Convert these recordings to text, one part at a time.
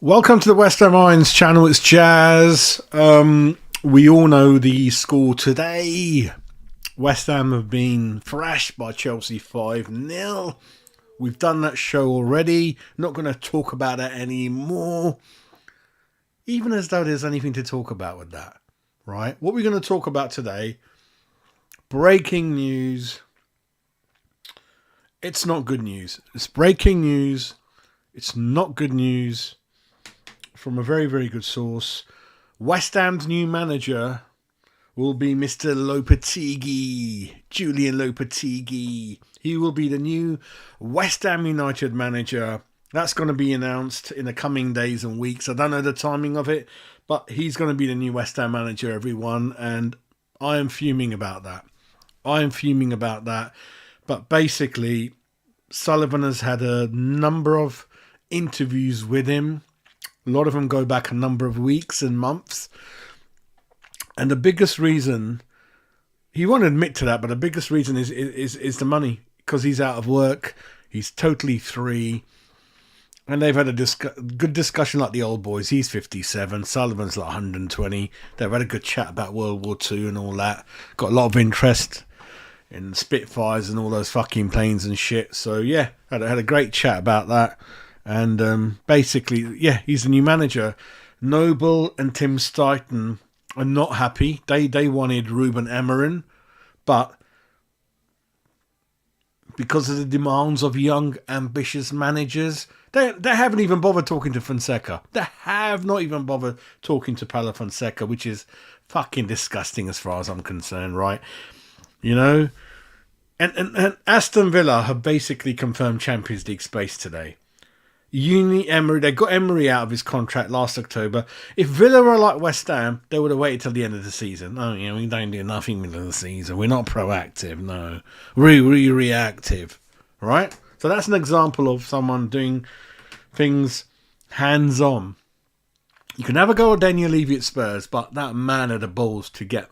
Welcome to the West Ham Irons channel. It's Jazz. We all know the score today. West Ham have been thrashed by Chelsea 5-0. We've done that show already. Not going to talk about that anymore. Even as though there's anything to talk about with that. Right? What we're going to talk about today. Breaking news. It's not good news. It's breaking news. It's not good news. From a very, very good source. West Ham's new manager will be Mr. Lopetegui. Julian Lopetegui. He will be the new West Ham United manager. That's going to be announced in the coming days and weeks. I don't know the timing of it, but he's going to be the new West Ham manager, everyone. And I am fuming about that. But basically, Sullivan has had a number of interviews with him. A lot of them go back a number of weeks and months. And the biggest reason, he won't admit to that, but the biggest reason is the money. Because he's out of work. He's totally free. And they've had a good discussion like the old boys. He's 57. Sullivan's like 120. They've had a good chat about World War II and all that. Got a lot of interest in Spitfires and all those fucking planes and shit. So, yeah, had a great chat about that. And basically, yeah, he's the new manager. Noble and Tim Steidten are not happy. They wanted Ruben Amorim, but because of the demands of young, ambitious managers, they haven't even bothered talking to Fonseca. They have not even bothered talking to Paulo Fonseca, which is fucking disgusting as far as I'm concerned, right? You know? And Aston Villa have basically confirmed Champions League space today. Emery, they got Emery out of his contract last October. If Villa were like West Ham, they would have waited till the end of the season. Oh, we don't do nothing with the season. We're not proactive, no. We're reactive, right? So that's an example of someone doing things hands-on. You can never go with Daniel Levy at Spurs, but that man had the balls to get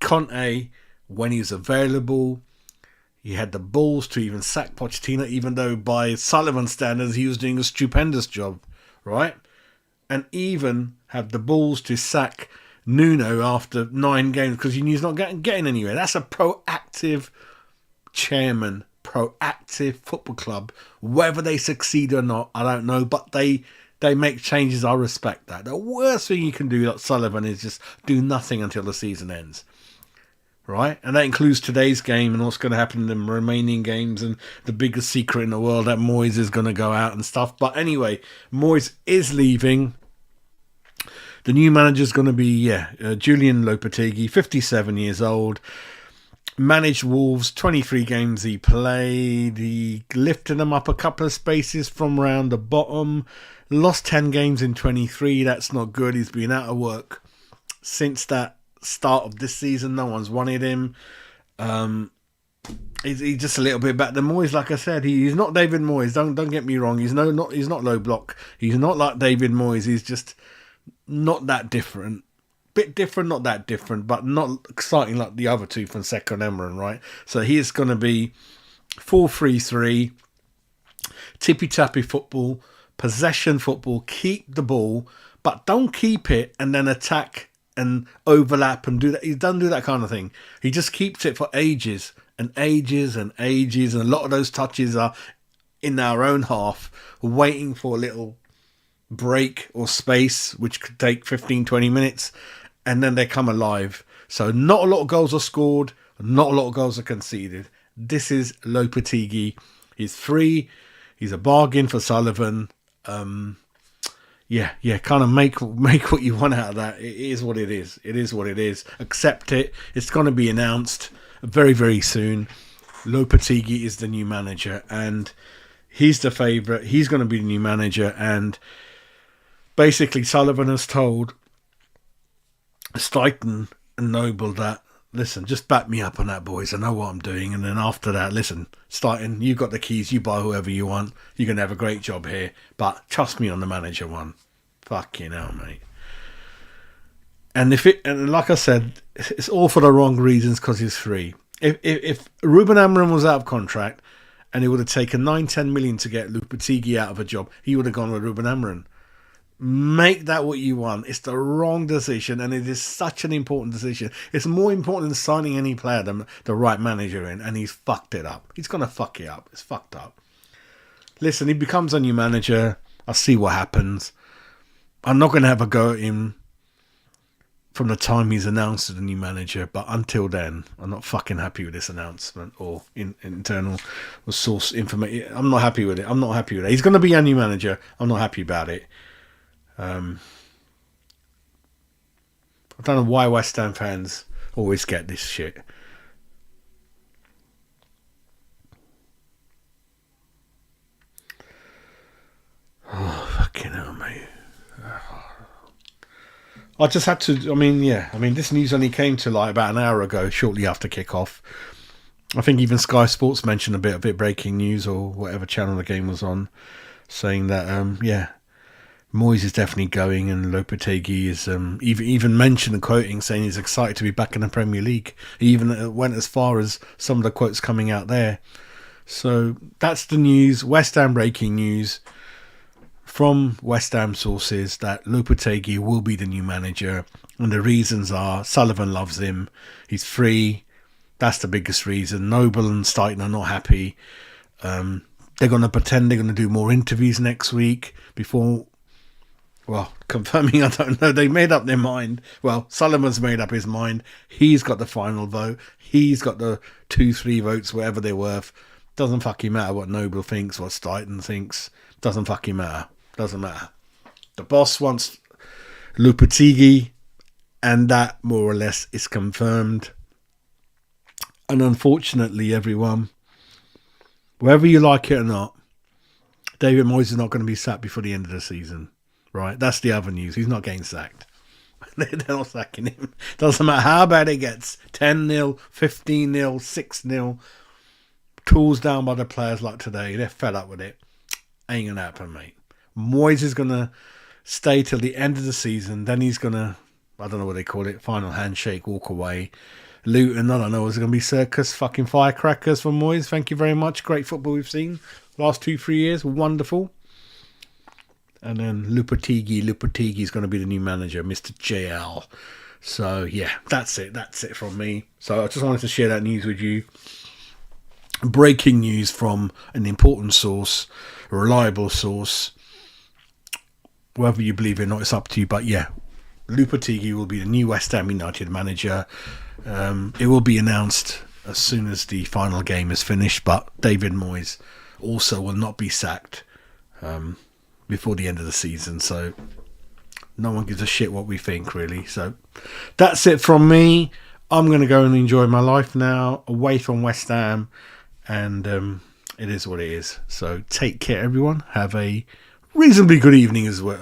Conte when he's available. He had the balls to even sack Pochettino, even though by Sullivan standards, he was doing a stupendous job, right? And even had the balls to sack Nuno after 9 games because he knew he's not getting anywhere. That's a proactive chairman, proactive football club. Whether they succeed or not, I don't know, but they make changes. I respect that. The worst thing you can do, like Sullivan, is just do nothing until the season ends. Right? And that includes today's game and what's going to happen in the remaining games and the biggest secret in the world that Moyes is going to go out and stuff. But anyway, Moyes is leaving. The new manager is going to be, Julian Lopetegui, 57 years old. Managed Wolves, 23 games he played. He lifted them up a couple of spaces from around the bottom. Lost 10 games in 23. That's not good. He's been out of work since that start of this season. No one's wanted him. He's just a little bit better than Moyes. Like I said, he's not David Moyes. Don't get me wrong. He's not low block. He's not like David Moyes. He's just not that different. Bit different, not that different, but not exciting like the other two, Fonseca and Amorim, right? So he's going to be 4-3-3, tippy-tappy football, possession football. Keep the ball, but don't keep it and then attack and overlap and do that. He doesn't do that kind of thing. He just keeps it for ages and ages and ages. And a lot of those touches are in our own half, waiting for a little break or space, which could take 15, 20 minutes. And then they come alive. So not a lot of goals are scored. Not a lot of goals are conceded. This is Lopetegui. He's free. He's a bargain for Sullivan. Yeah, kind of make what you want out of that. It is what it is. It is what it is. Accept it. It's going to be announced very, very soon. Lopetegui is the new manager, and he's the favourite. He's going to be the new manager, and basically Sullivan has told Steidten and Noble that, listen, just back me up on that, boys. I know what I'm doing. And then after that, listen, Steidten, you got the keys. You buy whoever you want. You're going to have a great job here. But trust me on the manager one. Fucking hell, mate. And like I said, it's all for the wrong reasons because he's free. If Ruben Amorim was out of contract and it would have taken 9-10 million to get Lopetegui out of a job, he would have gone with Ruben Amorim. Make that what you want. It's the wrong decision, and it is such an important decision. It's more important than signing any player than the right manager in, and he's fucked it up. He's going to fuck it up. It's fucked up. Listen, he becomes a new manager. I'll see what happens. I'm not going to have a go at him from the time he's announced as a new manager, but until then, I'm not fucking happy with this announcement or internal or source information. I'm not happy with it. I'm not happy with it. He's going to be a new manager. I'm not happy about it. I don't know why West Ham fans always get this shit. Oh, fucking hell, mate. I just had to, this news only came to like about an hour ago, shortly after kick-off. I think even Sky Sports mentioned a bit breaking news or whatever channel the game was on, saying that, Moyes is definitely going, and Lopetegui is even mentioned and quoting saying he's excited to be back in the Premier League. He even went as far as some of the quotes coming out there. So that's the news. West Ham breaking news from West Ham sources that Lopetegui will be the new manager, and the reasons are Sullivan loves him. He's free. That's the biggest reason. Noble and Steiten are not happy. They're going to pretend they're going to do more interviews next week before. Well, confirming, I don't know. They made up their mind. Well, Sullivan's made up his mind. He's got the final vote. He's got the 2-3 votes, whatever they're worth. Doesn't fucking matter what Noble thinks, what Steiten thinks. Doesn't fucking matter. Doesn't matter. The boss wants Lopetegui, and that more or less is confirmed. And unfortunately, everyone, whether you like it or not, David Moyes is not going to be sacked before the end of the season. Right, that's the other news. He's not getting sacked. They're not sacking him. Doesn't matter how bad it gets. 10-0, 15-0, 6-0. Tools down by the players like today. They're fed up with it. Ain't going to happen, mate. Moyes is going to stay till the end of the season. Then he's going to, I don't know what they call it, final handshake, walk away. Luton, I don't know, is it going to be circus, fucking firecrackers from Moyes? Thank you very much. Great football we've seen. Last 2-3 years, wonderful. And then Lopetegui is going to be the new manager, Mr. JL. So, yeah, that's it. That's it from me. So, I just wanted to share that news with you. Breaking news from an important source, a reliable source. Whether you believe it or not, it's up to you. But, yeah, Lopetegui will be the new West Ham United manager. It will be announced as soon as the final game is finished. But David Moyes also will not be sacked before the end of the season, so no one gives a shit what we think, really. So that's it from me. I'm going to go and enjoy my life now, away from West Ham, and it is what it is. So take care, everyone. Have a reasonably good evening as well.